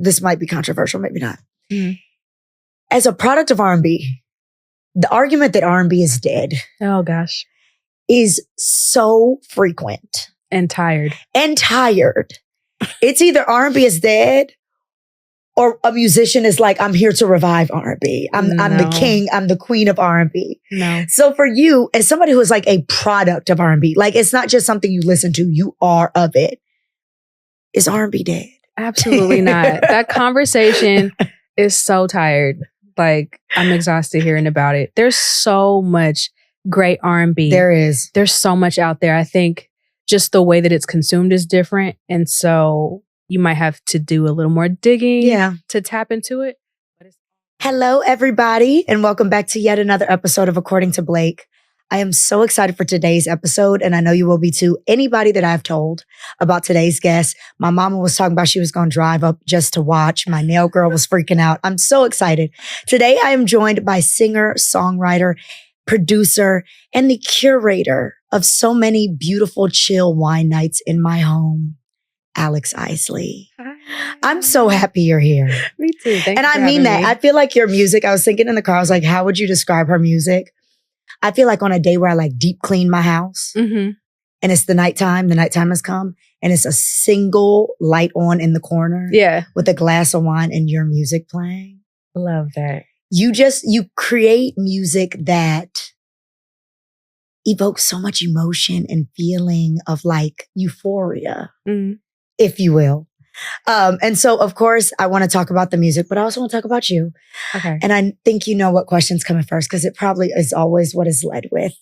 this might be controversial, maybe not. Mm-hmm. As a product of R&B, the argument that R&B is dead. Oh gosh. Is so frequent. And tired. It's either R&B is dead or a musician is like, I'm here to revive R&B. I'm the king. I'm the queen of R&B. No. So for you, as somebody who is like a product of R&B, like it's not just something you listen to, you are of it. Is R&B dead? Absolutely not. That conversation is so tired. Like, I'm exhausted hearing about it. There's so much great R&B. There is. There's so much out there. I think just the way that it's consumed is different. And so you might have to do a little more digging to tap into it. Hello, everybody, and welcome back to yet another episode of According to Blake. I am so excited for today's episode, and I know you will be too. Anybody that I've told about today's guest, my mama was talking about she was going to drive up just to watch. My nail girl was freaking out. I'm so excited. Today, I am joined by singer, songwriter, producer, and the curator of so many beautiful chill wine nights in my home, Alex Isley. Hi. I'm so happy you're here. Me too. Thanks. And I mean that. I feel like your music, I was thinking in the car, I was like, how would you describe her music? I feel like on a day where I like deep clean my house and it's the nighttime has come and it's a single light on in the corner with a glass of wine and your music playing. Love that. You create music that evokes so much emotion and feeling of like euphoria, if you will. And so, of course, I want to talk about the music, but I also want to talk about you. Okay. And I think you know what question's coming first because it probably is always what is led with.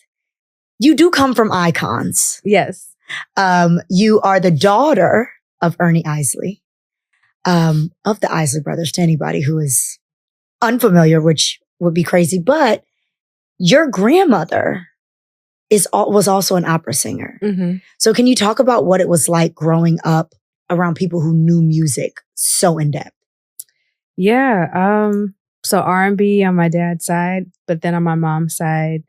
You do come from icons. Yes. You are the daughter of Ernie Isley, of the Isley brothers, to anybody who is unfamiliar, which would be crazy. But your grandmother was also an opera singer. Mm-hmm. So can you talk about what it was like growing up around people who knew music so in depth? Yeah. So R&B on my dad's side, but then on my mom's side,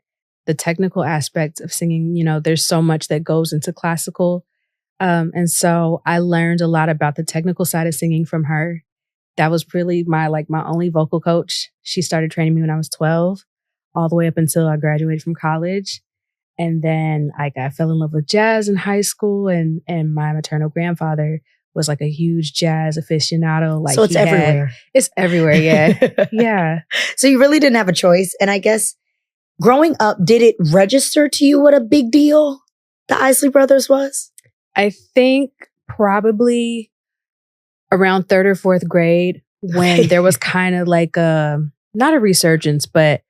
the technical aspects of singing, there's so much that goes into classical. And so I learned a lot about the technical side of singing from her. That was really my only vocal coach. She started training me when I was 12, all the way up until I graduated from college. And then I fell in love with jazz in high school, and my maternal grandfather was like a huge jazz aficionado. So it's everywhere. It's everywhere, yeah. Yeah. So you really didn't have a choice. And I guess growing up, did it register to you what a big deal the Isley brothers was? I think probably around third or fourth grade when there was kind of like not a resurgence, but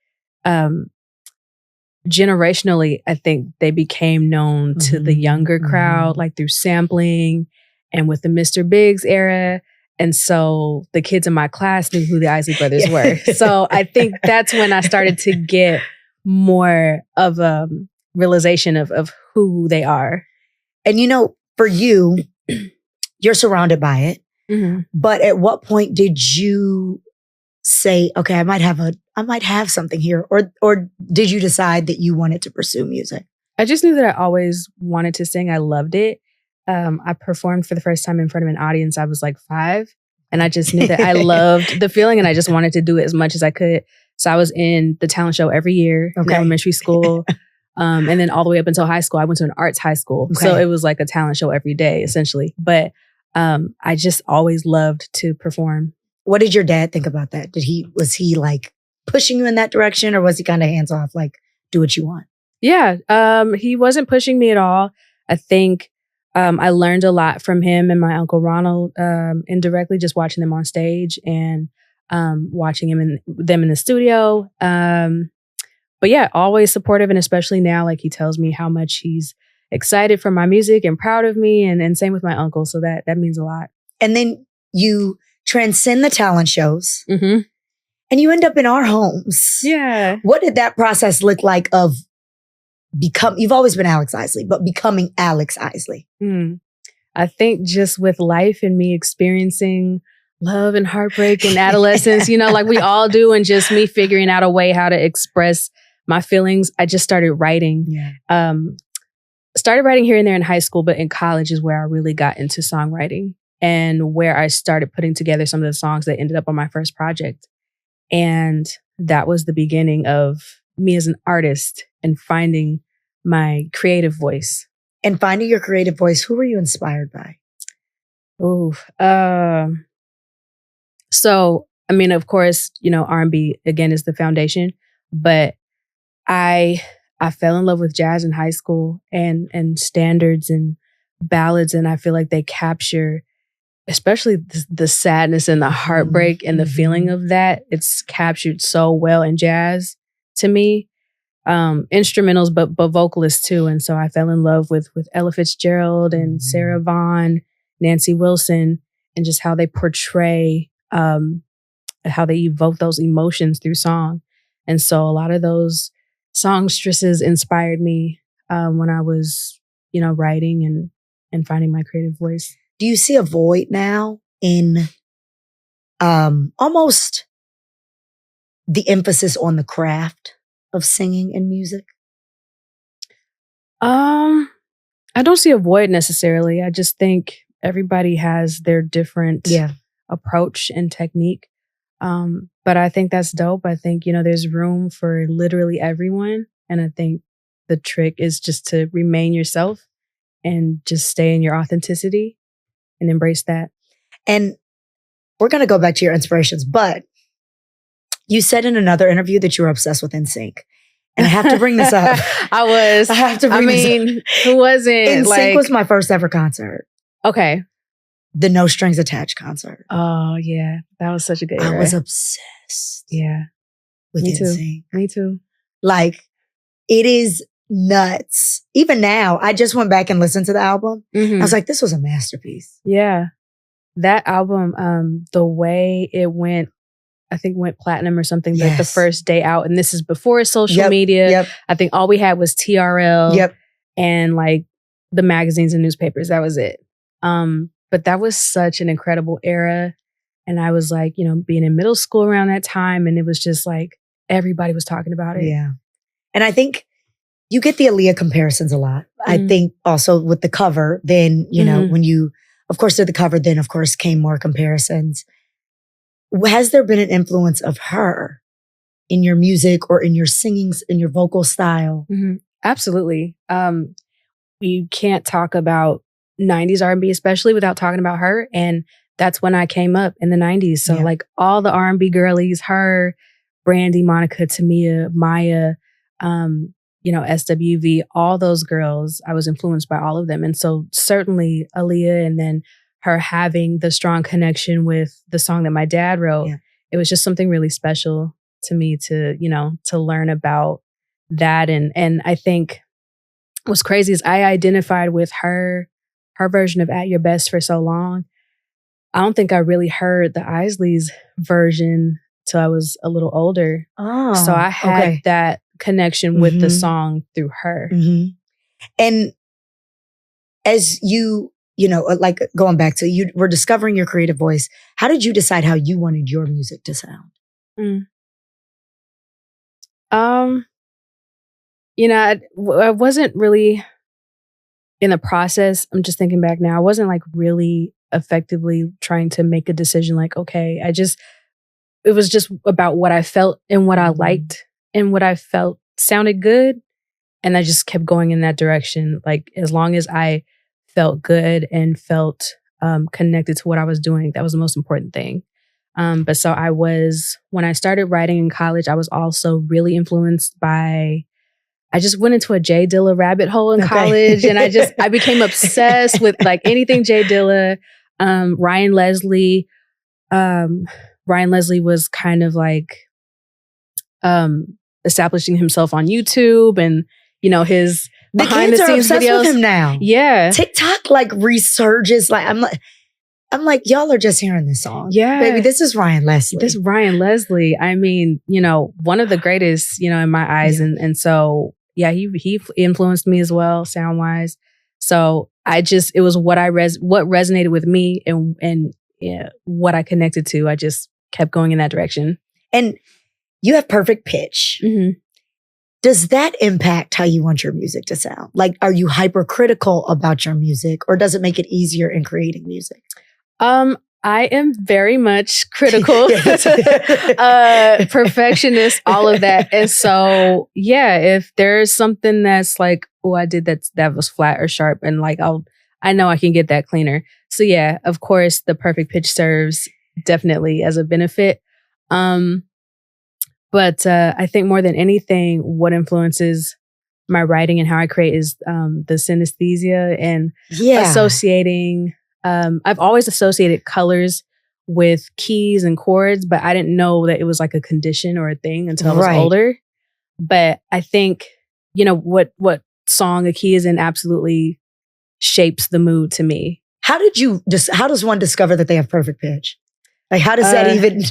generationally, I think they became known to the younger crowd, like through sampling and with the Mr. Biggs era. And so the kids in my class knew who the Isley brothers were. So I think that's when I started to get more of a realization of who they are. And for you, you're surrounded by it. Mm-hmm. But at what point did you say, okay, I might have something here? Or did you decide that you wanted to pursue music? I just knew that I always wanted to sing. I loved it. I performed for the first time in front of an audience. I was like 5. And I just knew that I loved the feeling and I just wanted to do it as much as I could. So I was in the talent show every year in elementary school. And then all the way up until high school, I went to an arts high school. Okay. So it was like a talent show every day, essentially. But I just always loved to perform. What did your dad think about that? Was he like pushing you in that direction, or was he kind of hands off, like do what you want? Yeah, he wasn't pushing me at all. I think I learned a lot from him and my Uncle Ronald indirectly, just watching them on stage and watching them in the studio. But yeah, always supportive, and especially now, like he tells me how much he's excited for my music and proud of me, and same with my uncle. So that means a lot. And then you transcend the talent shows and you end up in our homes. Yeah. What did that process look like of you've always been Alex Isley, but becoming Alex Isley? I think just with life and me experiencing love and heartbreak and adolescence, like we all do, and just me figuring out a way how to express my feelings, I just started writing. Yeah. Started writing here and there in high school, but in college is where I really got into songwriting. and where I started putting together some of the songs that ended up on my first project. And that was the beginning of me as an artist and finding my creative voice. And finding your creative voice, who were you inspired by? So, I mean, of course, R&B again is the foundation, but I fell in love with jazz in high school and standards and ballads. And I feel like they capture, especially the sadness and the heartbreak and the feeling of that. It's captured so well in jazz to me. Instrumentals, but vocalists too. And so I fell in love with Ella Fitzgerald and Sarah Vaughan, Nancy Wilson, and just how they portray, how they evoke those emotions through song. And so a lot of those songstresses inspired me when I was, writing and finding my creative voice. Do you see a void now in almost the emphasis on the craft of singing and music? I don't see a void necessarily. I just think everybody has their different approach and technique. But I think that's dope. I think, there's room for literally everyone. And I think the trick is just to remain yourself and just stay in your authenticity and embrace that. And we're going to go back to your inspirations, but you said in another interview that you were obsessed with NSYNC. And I have to bring this up. I was. I have to bring this up. Who wasn't? NSYNC was my first ever concert. Okay. The No Strings Attached concert. Oh, yeah. That was such a good era. I was obsessed. Yeah. With Me NSYNC. too. Me too. Like, it is nuts. Even now, I just went back and listened to the album. I was like, this was a masterpiece. Yeah. That album, the way it went, I think went platinum or something like the first day out. And this is before social media. I think all we had was TRL and like the magazines and newspapers. That was it. But that was such an incredible era. And I was like, being in middle school around that time. And it was just like, everybody was talking about it. Yeah. And I think you get the Aaliyah comparisons a lot. I think also with the cover, then, when you, of course, did the cover, then of course came more comparisons. Has there been an influence of her in your music or in your singings, in your vocal style? Absolutely. You can't talk about 90s R&B, especially without talking about her. And that's when I came up in the 90s. So like all the R&B girlies, her, Brandy, Monica, Tamia, Maya, SWV, all those girls, I was influenced by all of them. And so certainly Aaliyah, and then her having the strong connection with the song that my dad wrote, it was just something really special to me to learn about that. And I think what's crazy is I identified with her version of At Your Best for so long. I don't think I really heard the Isley's version till I was a little older. Oh, so I had that connection with the song through her. And as you, like going back to you were discovering your creative voice, how did you decide how you wanted your music to sound? I wasn't really in the process. I'm just thinking back now. I wasn't like really effectively trying to make a decision like, okay, it was just about what I felt and what I liked and what I felt sounded good. And I just kept going in that direction. Like as long as I felt good and felt connected to what I was doing, that was the most important thing. But so when I started writing in college, I was also really influenced by, I just went into a Jjay Dilla rabbit hole in college. And I became obsessed with like anything Jjay Dilla, Ryan Leslie. Ryan Leslie was kind of like establishing himself on YouTube and, his behind the scenes videos. With him now. Yeah. TikTok like resurges. Like I'm like, y'all are just hearing this song. Yeah. Baby, this is Ryan Leslie. This is Ryan Leslie. I mean, one of the greatest, in my eyes. And so, yeah, he influenced me as well, sound wise. So it was what what resonated with me and what I connected to. I just kept going in that direction. And you have perfect pitch. Does that impact how you want your music to sound? Like, are you hypercritical about your music, or does it make it easier in creating music? I am very much critical, perfectionist, all of that. And so, yeah, if there's something that's like, oh, I did that was flat or sharp, and like I know I can get that cleaner. So yeah, of course, the perfect pitch serves definitely as a benefit. But I think more than anything, what influences my writing and how I create is the synesthesia and associating. I've always associated colors with keys and chords, but I didn't know that it was like a condition or a thing until I was older. But I think, what song a key is in absolutely shapes the mood to me. How does one discover that they have perfect pitch? Like, how does that even...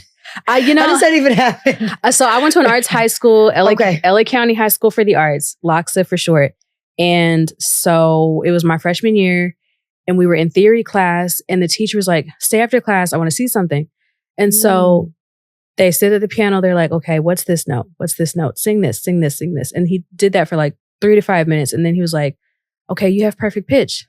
how does that even happen? So I went to an arts high school, LA County High School for the Arts, LACHSA for short. And so it was my freshman year, and we were in theory class, and the teacher was like, stay after class, I want to see something. And so they sit at the piano, they're like, okay, what's this note? What's this note? Sing this, sing this, sing this. And he did that for like 3 to 5 minutes. And then he was like, okay, you have perfect pitch.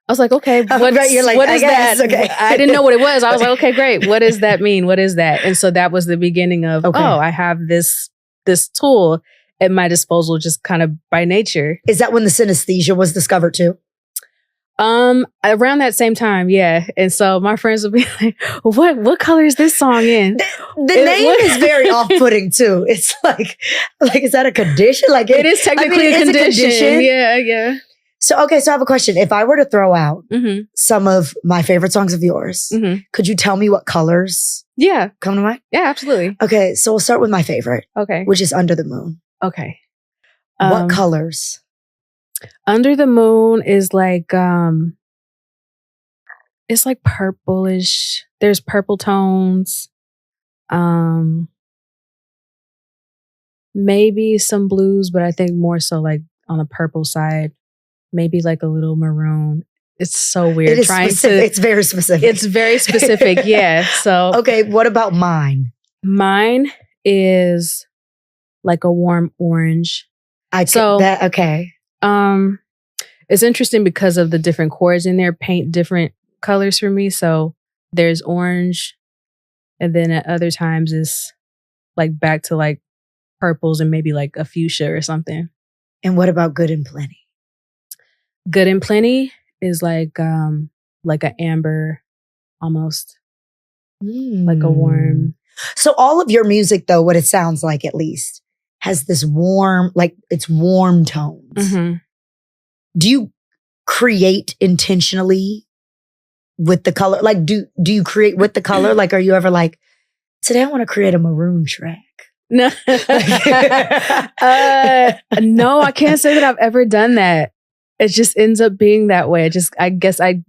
I was like, okay, what is that? Okay. I didn't know what it was. I was like, okay, great. What does that mean? What is that? And so that was the beginning of, I have this tool at my disposal just kind of by nature. Is that when the synesthesia was discovered too? Around that same time, yeah. And so my friends would be like, what color is this song in? The name is very off-putting too. It's like, is that a condition? Like it is technically a condition. Yeah. So, okay, so I have a question. If I were to throw out some of my favorite songs of yours, could you tell me what colors come to mind? Yeah, absolutely. Okay, so we'll start with my favorite. Okay. Which is Under the Moon. Okay. What colors? Under the Moon is like, it's like purplish. There's purple tones. Maybe some blues, but I think more so like on the purple side. Maybe like a little maroon. It's so weird. It's very specific. It's very specific. Yeah. So okay, what about mine? Mine is like a warm orange. Okay. It's interesting because of the different chords in there paint different colors for me. So there's orange, and then at other times it's like back to like purples and maybe like a fuchsia or something. And what about Good and Plenty? Good and Plenty is like an amber almost. Like a warm. So all of your music though, what it sounds like at least, has this warm, like it's warm tones. Mm-hmm. Do you create intentionally with the color? Like do you create with the color? Like are you ever like, today I want to create a maroon track? No. No, I can't say that I've ever done that. It just ends up being that way. I guess I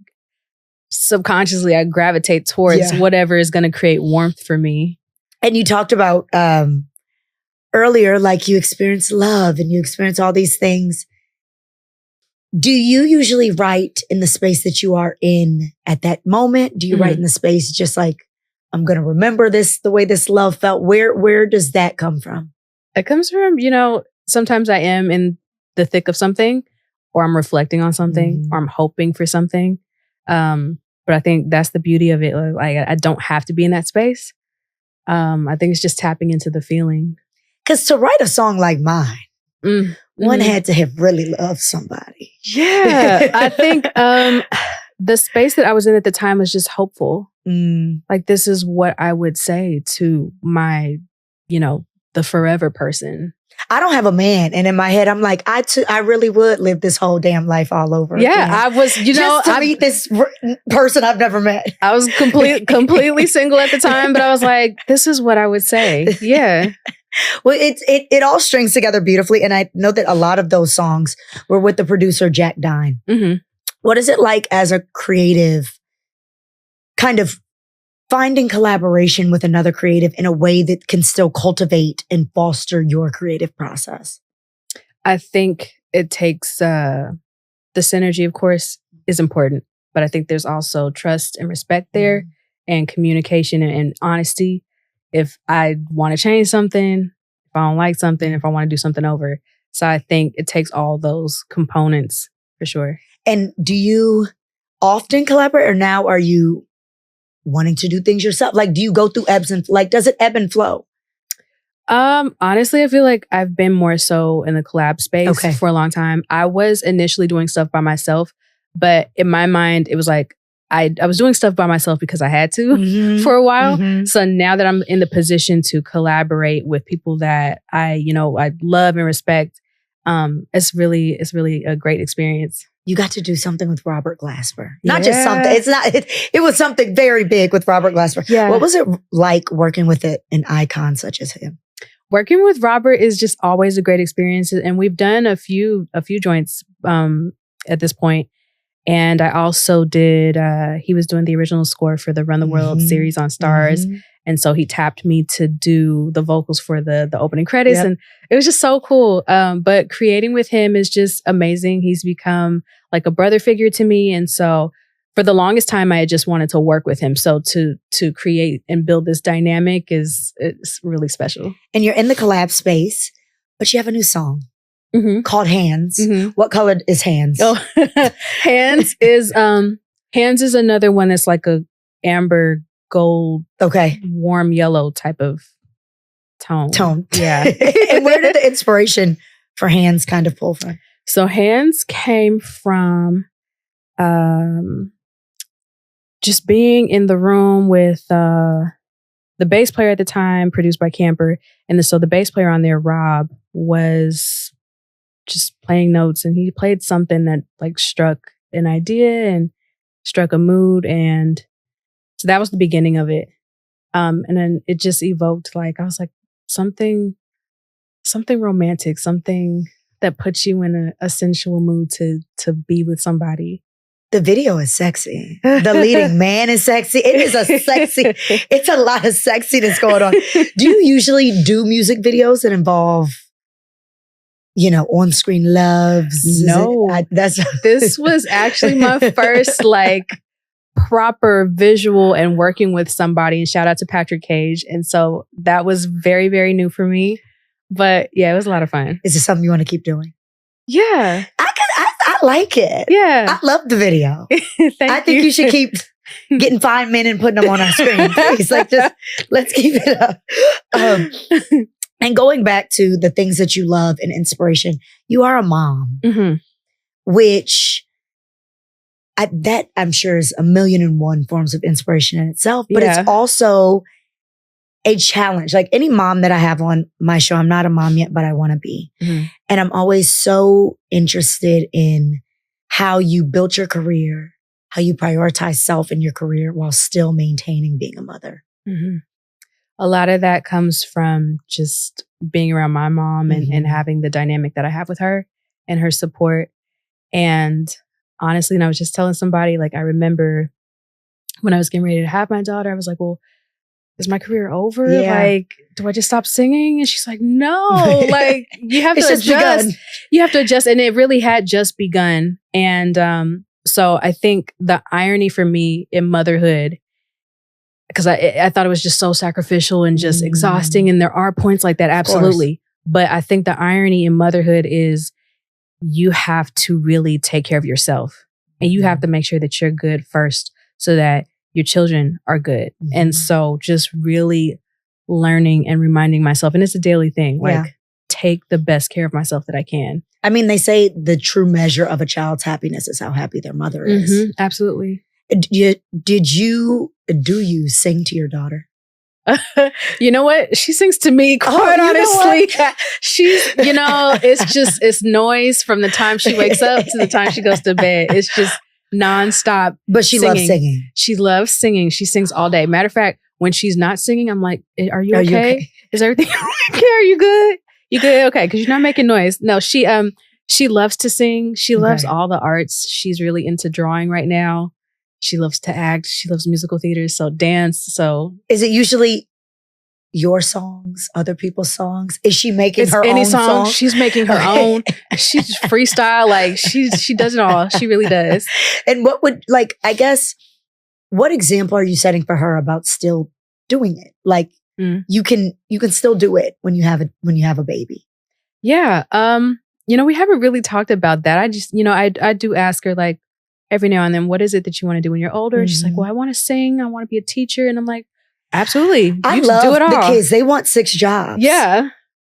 subconsciously gravitate towards whatever is going to create warmth for me. And you talked about earlier, like you experience love and you experience all these things. Do you usually write in the space that you are in at that moment? Do you write in the space just like, I'm going to remember this, the way this love felt? Where does that come from? It comes from, sometimes I am in the thick of something, or I'm reflecting on something, or I'm hoping for something. But I think that's the beauty of it. Like I don't have to be in that space. I think it's just tapping into the feeling. Because to write a song like mine, one had to have really loved somebody. Yeah. I think the space that I was in at the time was just hopeful. Like this is what I would say to my, the forever person. I don't have a man. And in my head, I'm like, I really would live this whole damn life all over again. I was, just to meet this person I've never met. I was completely single at the time, but I was like, this is what I would say. Yeah. Well, it all strings together beautifully. And I know that a lot of those songs were with the producer, Jack Dine. What is it like as a creative kind of finding collaboration with another creative in a way that can still cultivate and foster your creative process? I think it takes the synergy, of course, is important, but I think there's also trust and respect there and communication and honesty. If I want to change something, if I don't like something, if I want to do something over. So I think it takes all those components for sure. And do you often collaborate, or now are you wanting to do things yourself? Like, do you go through ebbs and like, does it ebb and flow? Honestly, I feel like I've been more so in the collab space for a long time. I was initially doing stuff by myself, but in my mind, it was like I was doing stuff by myself because I had to for a while. So now that I'm in the position to collaborate with people that I love and respect, it's really a great experience. You got to do something with Robert Glasper. Not just something. It was something very big with Robert Glasper. Yeah. What was it like working with an icon such as him? Working with Robert is just always a great experience. And we've done a few joints at this point. And I also did, he was doing the original score for the Run the World series on Stars. And so he tapped me to do the vocals for the opening credits. And it was just so cool. But creating with him is just amazing. He's become like a brother figure to me. And so for the longest time, I had just wanted to work with him. So to create and build this dynamic it's really special. And you're in the collab space, but you have a new song called Hands. What color is Hands? Oh, Hands is another one that's like a amber gold, warm yellow type of tone. Yeah. And where did the inspiration for Hands kind of pull from? So Hands came from just being in the room with the bass player at the time, produced by Camper. And so the bass player on there, Rob, was just playing notes, and he played something that like struck an idea and struck a mood. And so that was the beginning of it. And then it just evoked, like, I was like, something romantic, something that puts you in a sensual mood to be with somebody. The video is sexy. The leading man is sexy. It is it's a lot of sexiness going on. Do you usually do music videos that involve, on-screen loves? No. This was actually my first like proper visual and working with somebody, and shout out to Patrick Cage. And so that was very, very new for me. But yeah, it was a lot of fun. Is it something you want to keep doing? Yeah. I like it. Yeah. I love the video. I think you should keep getting 5 men and putting them on our screen. Please. Like, just let's keep it up. And going back to the things that you love and inspiration, you are a mom, which that I'm sure is 1,000,001 forms of inspiration in itself, but it's also a challenge. Like any mom that I have on my show, I'm not a mom yet, but I want to be. And I'm always so interested in how you built your career, how you prioritize self in your career while still maintaining being a mother. A lot of that comes from just being around my mom and having the dynamic that I have with her and her support. And honestly, and I was just telling somebody, like, I remember when I was getting ready to have my daughter, I was like, well, is my career over? Yeah. Like, do I just stop singing? And she's like, no, like you have to adjust. Begun. You have to adjust. And it really had just begun. And so I think the irony for me in motherhood, because I thought it was just so sacrificial and just exhausting. And there are points like that, absolutely. But I think the irony in motherhood is you have to really take care of yourself. And you have to make sure that you're good first so that your children are good. And so just really learning and reminding myself, and it's a daily thing, like take the best care of myself that I can. I mean, they say the true measure of a child's happiness is how happy their mother is. Absolutely. Do you sing to your daughter? You know what? She sings to me quite honestly. She's, it's noise from the time she wakes up to the time she goes to bed. It's just nonstop. But she loves singing. She loves singing. She sings all day. Matter of fact, when she's not singing, I'm like, are you okay? Is everything okay? Are you good? You good? Okay. Because you're not making noise. No, she loves to sing. She loves all the arts. She's really into drawing right now. She loves to act. She loves musical theater. So dance. So is it usually your songs, other people's songs? Is she making her any own song? song? She's making her own. She's freestyle. Like she does it all. She really does. And what example are you setting for her about still doing it? Like you can still do it when you have a baby. Yeah. We haven't really talked about that. I just, I do ask her, like, every now and then, what is it that you want to do when you're older? She's like, well, I want to sing. I want to be a teacher. And I'm like, absolutely. I You love do it all. the kids. They want 6 jobs. Yeah.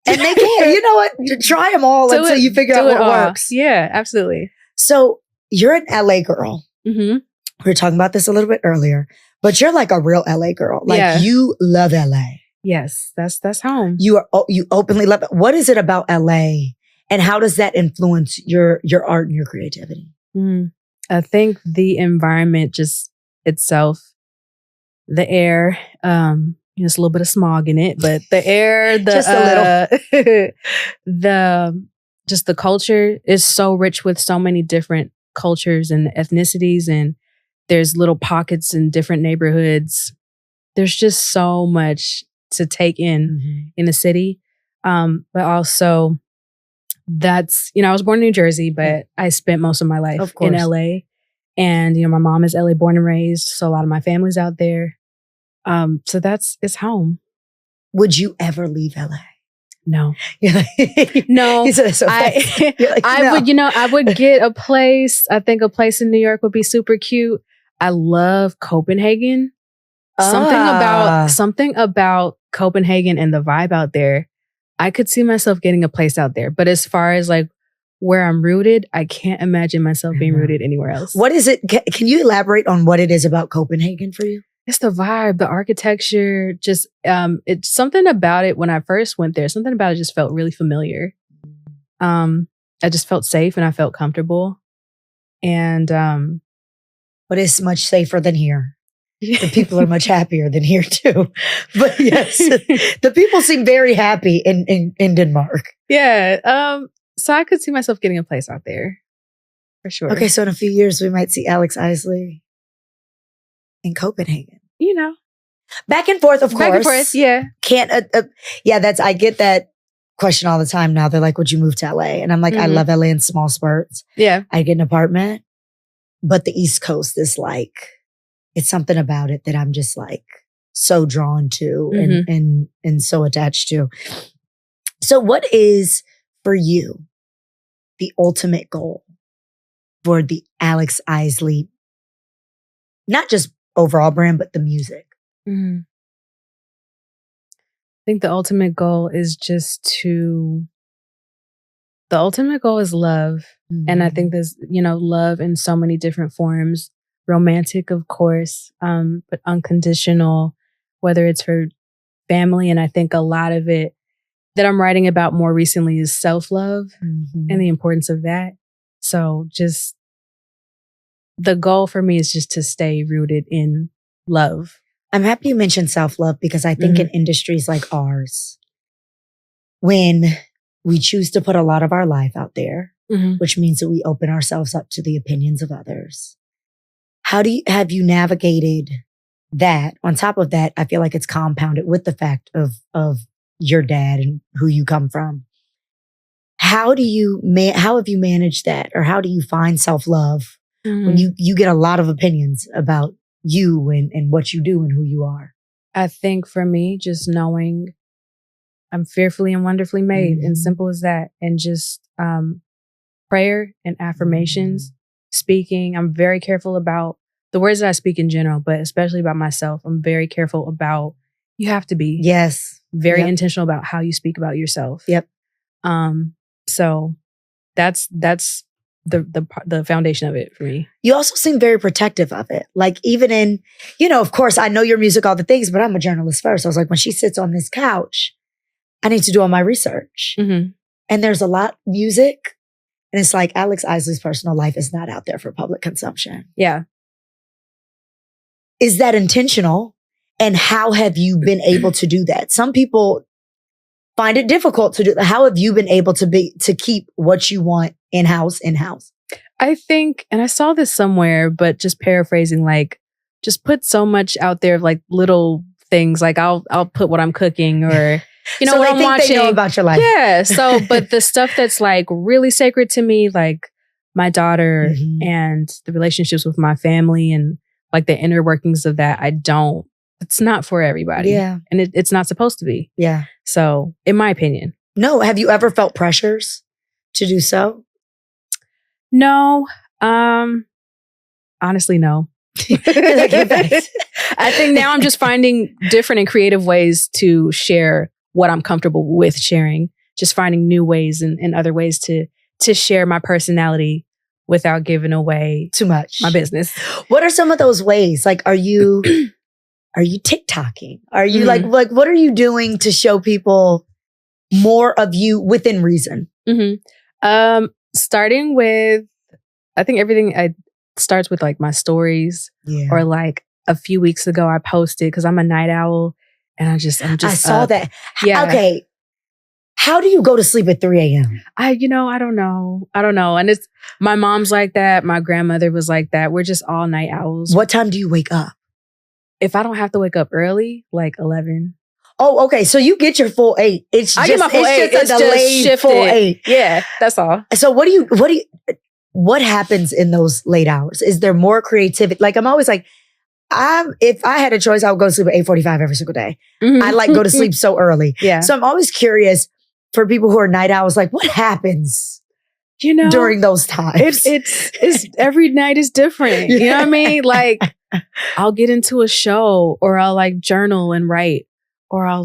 And they can. You know what? Try them all until you figure out what works. Yeah, absolutely. So you're an LA girl. Mm-hmm. We were talking about this a little bit earlier, but you're like a real LA girl. Like you love LA. Yes, that's home. You openly love it. What is it about LA, and how does that influence your art and your creativity? I think the environment just itself, the air, there's a little bit of smog in it, but the air, just a little, the culture is so rich with so many different cultures and ethnicities, and there's little pockets in different neighborhoods. There's just so much to take in the city. But also that's, I was born in New Jersey, but I spent most of my life in LA. And, my mom is LA born and raised. So a lot of my family's out there. So it's home. Would you ever leave LA? No. No. I would get a place. I think a place in New York would be super cute. I love Copenhagen. Something about Copenhagen and the vibe out there. I could see myself getting a place out there. But as far as like where I'm rooted, I can't imagine myself being rooted anywhere else. What is it? Can you elaborate on what it is about Copenhagen for you? It's the vibe, the architecture, just it's something about it when I first went there. Something about it just felt really familiar. I just felt safe and I felt comfortable. And but it's much safer than here. The people are much happier than here too. But yes, the people seem very happy in Denmark. Yeah. So I could see myself getting a place out there for sure. Okay, so in a few years we might see Alex Isley in Copenhagen. Back and forth, of course. Back and forth, yeah. Can't, I get that question all the time now. They're like, would you move to LA? And I'm like, I love LA in small spurts. Yeah. I get an apartment, but the East Coast is like, it's something about it that I'm just like so drawn to and so attached to. So what is for you the ultimate goal for the Alex Isley, not just overall brand, but the music? I think the ultimate goal is love. And I think there's, love in so many different forms. Romantic, of course, but unconditional, whether it's for family. And I think a lot of it that I'm writing about more recently is self-love and the importance of that. So just the goal for me is just to stay rooted in love. I'm happy you mentioned self-love because I think in industries like ours, when we choose to put a lot of our life out there, which means that we open ourselves up to the opinions of others. Have you navigated that? On top of that, I feel like it's compounded with the fact of your dad and who you come from. How have you managed that? Or how do you find self-love when you get a lot of opinions about you and what you do and who you are? I think for me, just knowing I'm fearfully and wonderfully made, and simple as that. And just prayer and affirmations, speaking. I'm very careful about the words that I speak in general, but especially about myself. I'm very careful about, you have to be very intentional about how you speak about yourself. Yep. So that's the foundation of it for me. You also seem very protective of it. Like even in, of course, I know your music, all the things, but I'm a journalist first. I was like, when she sits on this couch, I need to do all my research. And there's a lot of music. And it's like Alex Isley's personal life is not out there for public consumption. Yeah. Is that intentional? And how have you been able to do that? Some people find it difficult to do. How have you been able to keep what you want in-house? I think, and I saw this somewhere, but just paraphrasing, like just put so much out there of like little things. Like I'll put what I'm cooking or, so what I'm watching. They know about your life. Yeah. So, but the stuff that's like really sacred to me, like my daughter and the relationships with my family and like the inner workings of that, it's not for everybody. Yeah. And it's not supposed to be. Yeah. So in my opinion. No. Have you ever felt pressures to do so? No. Honestly, no. Like, I think now I'm just finding different and creative ways to share what I'm comfortable with sharing. Just finding new ways and other ways to share my personality without giving away too much my business. What are some of those ways? Like, are you TikToking? Are you like what are you doing to show people more of you within reason? Starting with, I think everything starts with like my stories, or like a few weeks ago I posted, because I'm a night owl, and I saw that. Yeah. Okay. How do you go to sleep at 3 a.m.? I don't know. And it's, my mom's like that. My grandmother was like that. We're just all night owls. What time do you wake up? If I don't have to wake up early, like 11. Oh, okay. So you get your full 8. I get my full 8. It's just a delayed full 8. Yeah, that's all. So what happens in those late hours? Is there more creativity? Like, I'm always like, if I had a choice, I would go to sleep at 8:45 every single day. I like go to sleep so early. Yeah. So I'm always curious for people who are night owls, like what happens, during those times? It's every night is different. You know what I mean? Like, I'll get into a show, or I'll like journal and write, or I'll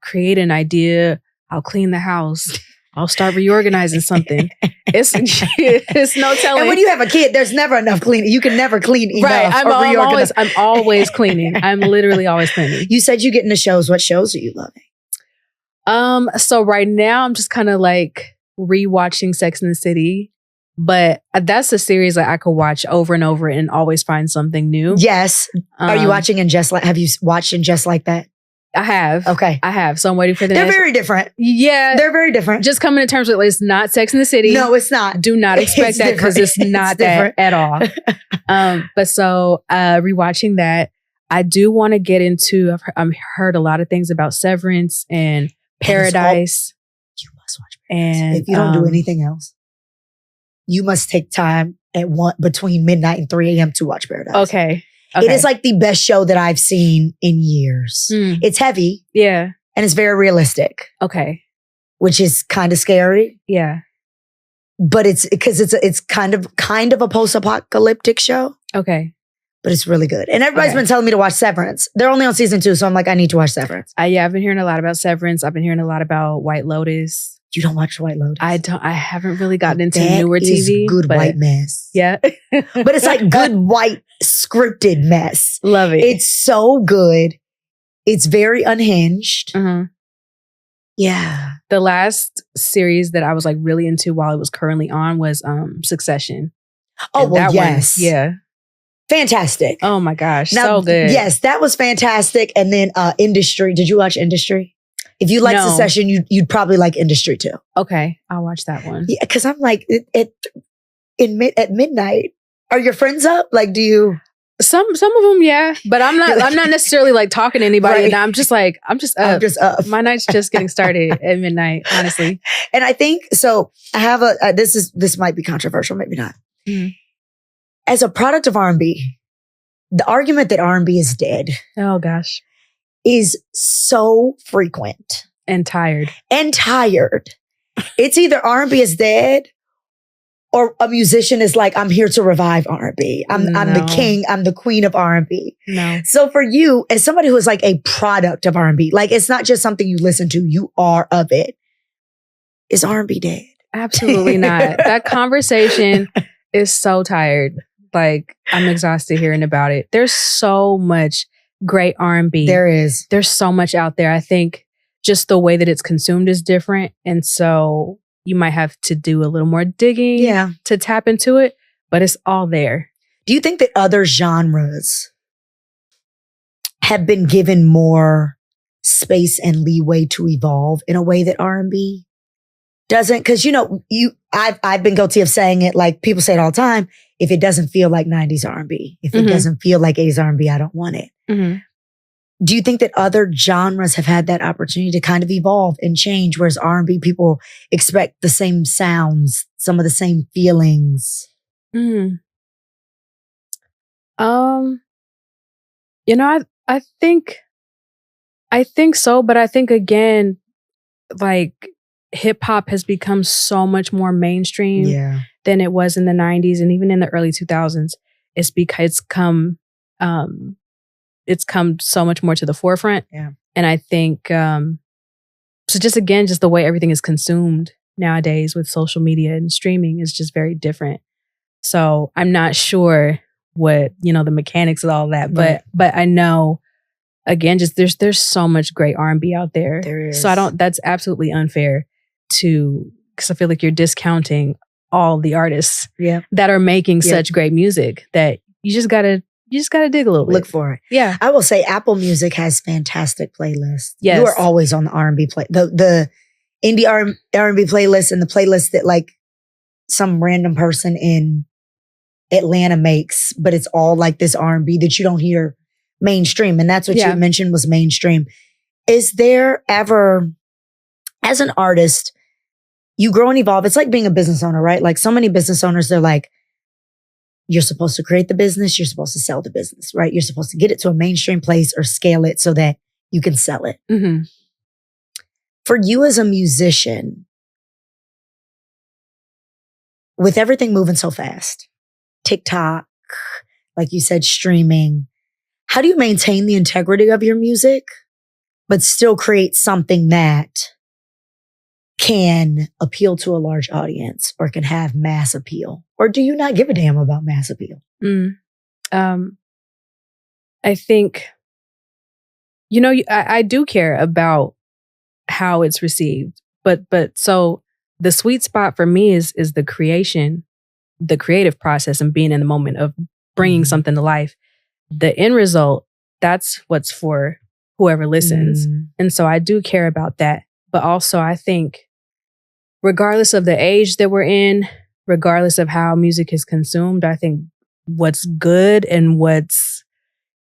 create an idea. I'll clean the house. I'll start reorganizing something. It's no telling. And when you have a kid, there's never enough cleaning. You can never clean enough. Right. I'm always cleaning. I'm literally always cleaning. You said you get into shows. What shows are you loving? So right now I'm just kind of like rewatching Sex and the City, but that's a series that I could watch over and over and always find something new. Yes. Are you watching have you watched In Just Like That? I have. Okay. I have. So I'm waiting for the They're next. very different. Yeah. They're very different. Just coming to terms with it's not Sex and the City. No, it's not. Do not expect that, because it's not that at all. But so rewatching that, I do want to get into, I've heard a lot of things about Severance and Paradise. You must watch Paradise. And if you don't do anything else, you must take time between midnight and 3 a.m. to watch Paradise. Okay. It is like the best show that I've seen in years. It's heavy. Yeah. And it's very realistic. Okay. Which is kind of scary. Yeah. But it's because it's kind of a post-apocalyptic show. Okay. But it's really good. And everybody's been telling me to watch Severance. They're only on season 2, so I'm like, I need to watch Severance. Yeah, I've been hearing a lot about Severance. I've been hearing a lot about White Lotus. You don't watch White Lotus? I haven't really gotten into newer TV. Good white mess. Yeah. But it's like good white scripted mess. Love it. It's so good. It's very unhinged. Yeah. The last series that I was like really into while it was currently on was Succession. Oh, well, yes. One, yeah. Fantastic. Oh my gosh. Now, so good. Yes, that was fantastic. And then Industry. Did you watch Industry? If you like Succession, you'd probably like Industry too. Okay. I'll watch that one. Yeah, because I'm like, at midnight, are your friends up? Like, do you? Some of them, yeah. But I'm not necessarily like talking to anybody. Right. And I'm just up. My night's just getting started at midnight, honestly. And I think, so I have this might be controversial, maybe not. As a product of R&B, the argument that R&B is dead. Oh gosh. Is so frequent. And tired. It's either R&B is dead, or a musician is like, I'm here to revive R&B. I'm the king. I'm the queen of R&B. No. So for you, as somebody who is like a product of R&B, like it's not just something you listen to, you are of it. Is R&B dead? Absolutely not. That conversation is so tired. Like, I'm exhausted hearing about it. There's so much great R&B. There is. There's so much out there. I think just the way that it's consumed is different. And so you might have to do a little more digging to tap into it, but it's all there. Do you think that other genres have been given more space and leeway to evolve in a way that R&B doesn't? Because, I've been guilty of saying it, like people say it all the time. If it doesn't feel like 90s R&B, if it doesn't feel like 80s R&B, I don't want it. Do you think that other genres have had that opportunity to kind of evolve and change, whereas R&B people expect the same sounds, some of the same feelings? I think so, but I think again, like hip hop has become so much more mainstream than it was in the 90s and even in the early 2000s. it's because it's come so much more to the forefront. Yeah. And I think, so just again, just the way everything is consumed nowadays with social media and streaming is just very different. So I'm not sure what, the mechanics of all that, but I know, again, just there's so much great R&B out there. There is. So that's absolutely unfair because I feel like you're discounting all the artists that are making such great music that you just gotta dig a little bit. Look for it. Yeah. I will say Apple Music has fantastic playlists. Yes. You are always on the R&B the indie R&B playlist and the playlist that like some random person in Atlanta makes, but it's all like this R&B that you don't hear mainstream. And that's what you mentioned was mainstream. Is there ever, as an artist, you grow and evolve? It's like being a business owner, right? Like so many business owners, they're like, you're supposed to create the business. You're supposed to sell the business, right? You're supposed to get it to a mainstream place or scale it so that you can sell it. Mm-hmm. For you as a musician, with everything moving so fast, TikTok, like you said, streaming, how do you maintain the integrity of your music, but still create something that can appeal to a large audience or can have mass appeal? Or do you not give a damn about mass appeal? I think, I do care about how it's received, but so the sweet spot for me is the creative process and being in the moment of bringing something to life. The end result, that's what's for whoever listens. And so I do care about that. But also I think regardless of the age that we're in, regardless of how music is consumed, I think what's good and what's,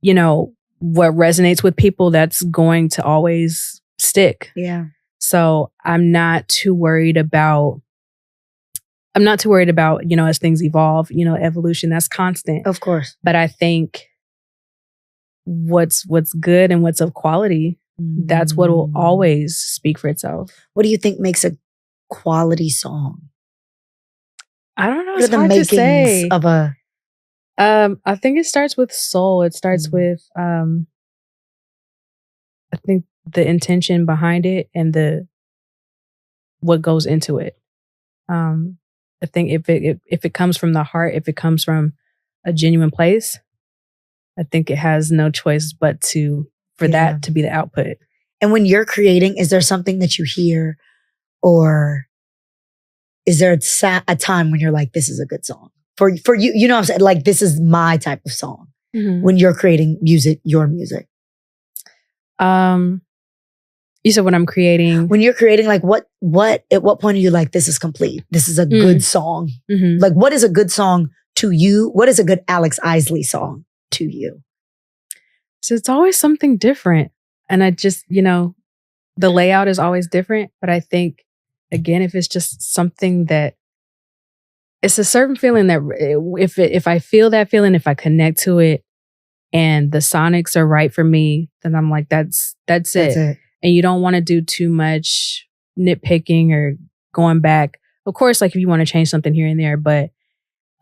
what resonates with people, that's going to always stick. Yeah. So I'm not too worried about, as things evolve, evolution, that's constant. Of course. But I think what's good and what's of quality, that's what will always speak for itself. What do you think makes a quality song? I don't know. What It's are the hard to makings say. of a? I think it starts with soul. It starts with, I think the intention behind it and what goes into it. I think if it comes from the heart, if it comes from a genuine place, I think it has no choice but for that to be the output. And when you're creating, is there something that you hear, or is there a time when you're like, this is a good song for you? You know what I'm saying? Like, this is my type of song. When you're creating music, your music. You said when I'm creating, when you're creating, like what at what point are you like, this is complete? This is a good song. Like, what is a good song to you? What is a good Alex Isley song to you? So it's always something different. And I just, the layout is always different. But I think, again, if it's just something that it's a certain feeling that if I feel that feeling, if I connect to it and the sonics are right for me, then I'm like, that's it. And you don't want to do too much nitpicking or going back. Of course, like if you want to change something here and there, but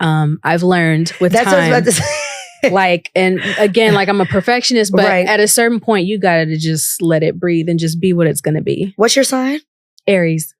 I've learned with time. What I was about to say. Like, and again, like I'm a perfectionist, but at a certain point, you got to just let it breathe and just be what it's going to be. What's your sign? Aries.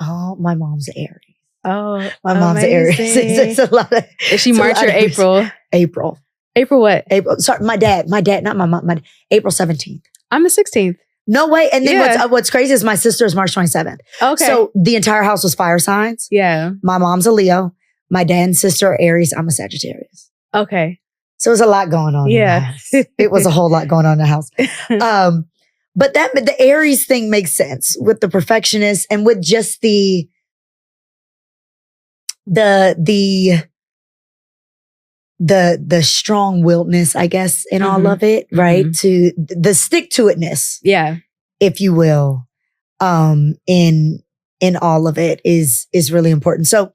Oh, my mom's Aries. Oh, my mom's Aries. It's a lot of. Is she March or April? April. April what? April. Sorry, my dad, not my mom. April 17th. I'm the 16th. No way. And then what's crazy is my sister is March 27th. Okay. So the entire house was fire signs. Yeah. My mom's a Leo. My dad and sister are Aries. I'm a Sagittarius. Okay. So there's a lot going on. Yeah. It was a whole lot going on in the house. But the Aries thing makes sense with the perfectionist and with just the strong-willedness, I guess, in all of it, right? To the stick-to-itness, if you will, in all of it is really important. So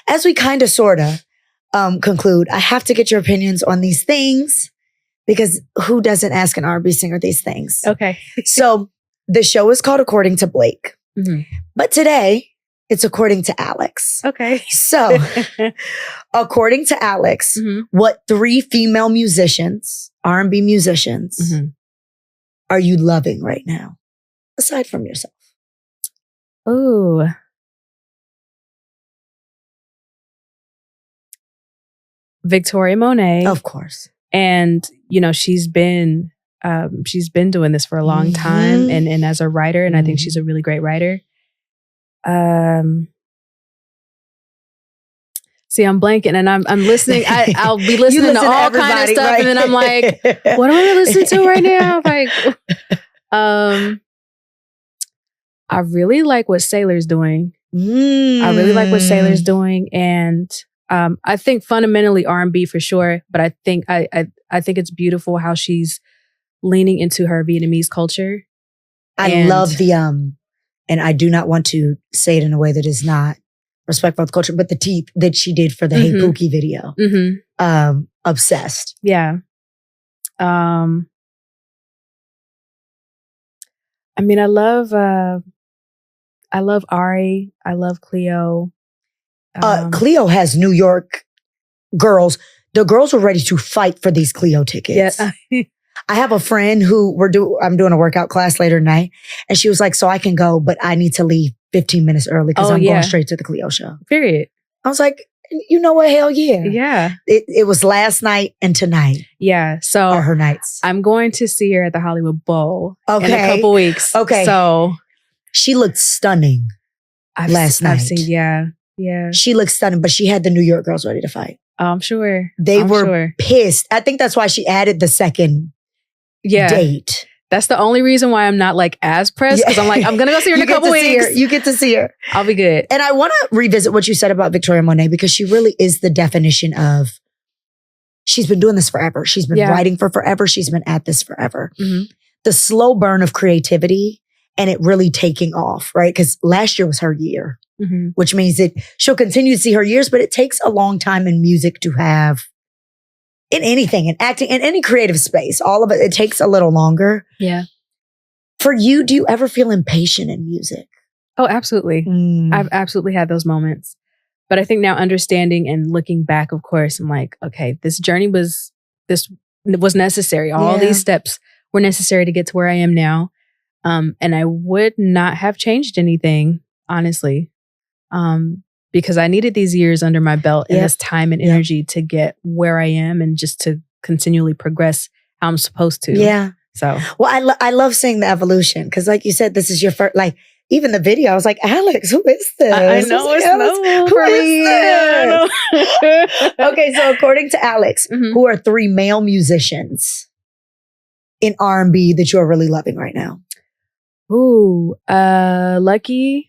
as we kind of sort of conclude, I have to get your opinions on these things because who doesn't ask an R&B singer these things? Okay. So the show is called According to Blake. But today It's according to Alex. Okay. So, according to Alex, what 3 female musicians, R&B musicians, are you loving right now? Aside from yourself. Ooh. Victoria Monet. Of course. And, you know, she's been doing this for a long time and as a writer, and I think she's a really great writer. See, I'm blanking and I'm listening. I'll be listening to all kind of stuff, right? And then I'm like, what am I listening to right now? Like, I really like what Sailor's doing. I really like what Sailor's doing, and I think fundamentally R&B for sure. But I think I think it's beautiful how she's leaning into her Vietnamese culture. I love the and I do not want to say it in a way that is not respectful of the culture, but the teeth that she did for the Hey Pookie video. Obsessed. Yeah. I mean, I love Ari. I love Cleo. Cleo has New York girls. The girls were ready to fight for these Cleo tickets. Yeah. I have a friend who I'm doing a workout class later tonight, and she was like, so I can go, but I need to leave 15 minutes early because I'm going straight to the Cleo show. Period. I was like, you know what? Hell yeah. Yeah. It was last night and tonight. Yeah. So are her nights. I'm going to see her at the Hollywood Bowl in a couple weeks. Okay. So she looked stunning last night. I've seen, yeah. She looked stunning, but she had the New York girls ready to fight. Oh, I'm sure. They were pissed. I think that's why she added the second date. That's the only reason why I'm not like as pressed, because I'm like, I'm going to go see her in a couple weeks. You get to see her. I'll be good. And I want to revisit what you said about Victoria Monet, because she really is the definition of, she's been doing this forever. She's been writing for forever. She's been at this forever. The slow burn of creativity and it really taking off, right? Because last year was her year, which means that she'll continue to see her years, but it takes a long time in music to have, in anything, in acting, in any creative space, all of it, it takes a little longer. Yeah. For you, do you ever feel impatient in music? Oh, absolutely. I've absolutely had those moments. But I think now understanding and looking back, of course, I'm like, okay, this journey was necessary. All these steps were necessary to get to where I am now. And I would not have changed anything, honestly. Because I needed these years under my belt and this time and energy to get where I am and just to continually progress how I'm supposed to. Yeah. So, well, I love seeing the evolution, because like you said, this is your first, like, even the video, I was like, Alex, who is this? I know it's no. Who is this? Okay, so according to Alex, who are 3 male musicians in R&B that you're really loving right now? Ooh, Lucky.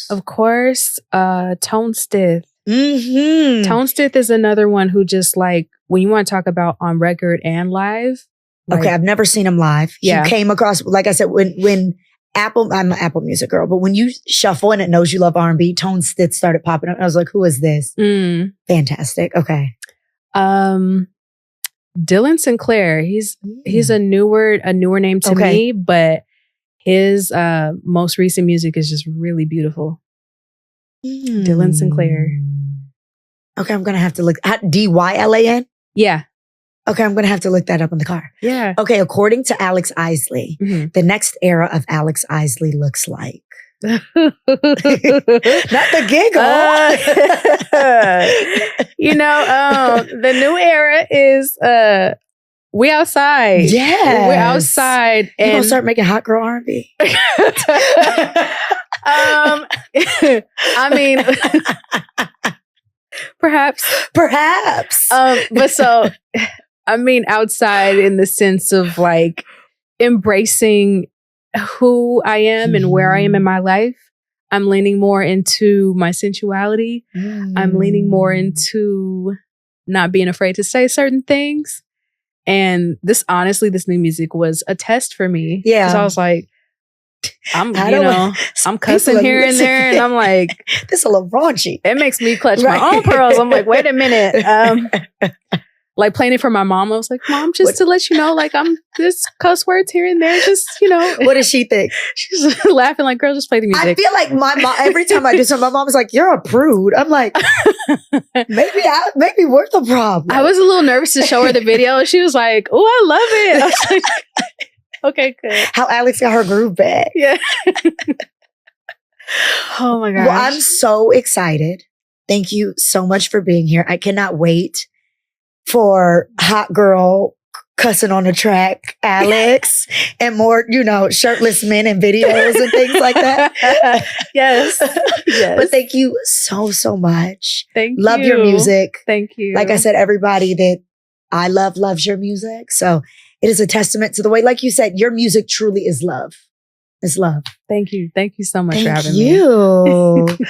Of course, Tone Stith. Tone Stith is another one who just, like, when you want to talk about on record and live. Like, okay, I've never seen him live. Yeah. You came across, like I said, when I'm an Apple Music girl, but when you shuffle and it knows you love R&B, Tone Stith started popping up. I was like, who is this? Fantastic. Okay. Dylan Sinclair. He's a newer name to me, but his most recent music is just really beautiful. Dylan Sinclair. Okay, I'm going to have to look. Dylan? Yeah. Okay, I'm going to have to look that up in the car. Yeah. Okay, according to Alex Isley, the next era of Alex Isley looks like... Not the giggle. The new era is... we outside. Yeah. We're outside. And you're going to start making hot girl R&B. I mean, perhaps. But so, I mean, outside in the sense of like embracing who I am and where I am in my life. I'm leaning more into my sensuality. I'm leaning more into not being afraid to say certain things. And this new music was a test for me. Yeah. Because I was like, I'm cussing here and there. And I'm like, this is a little raunchy. It makes me clutch my own pearls. I'm like, wait a minute. like playing it for my mom. I was like, Mom, just to let you know, like I'm just cuss words here and there. Just, you know. What does she think? She's laughing like, girl, just play the music. I feel like my mom, every time I do something, my mom's like, you're a prude. I'm like, maybe we're the problem. I was a little nervous to show her the video. And she was like, oh, I love it. I was like, okay, good. How Alex got her groove back. Yeah. Oh my gosh. Well, I'm so excited. Thank you so much for being here. I cannot wait for hot girl cussing on the track, Alex, and more, you know, shirtless men in videos and things like that. Yes. But thank you so much. Thank you. Love your music. Thank you. Like I said, everybody that I love loves your music. So it is a testament to the way, like you said, your music truly is love. It's love. Thank you. Thank you so much for Thank having you. me.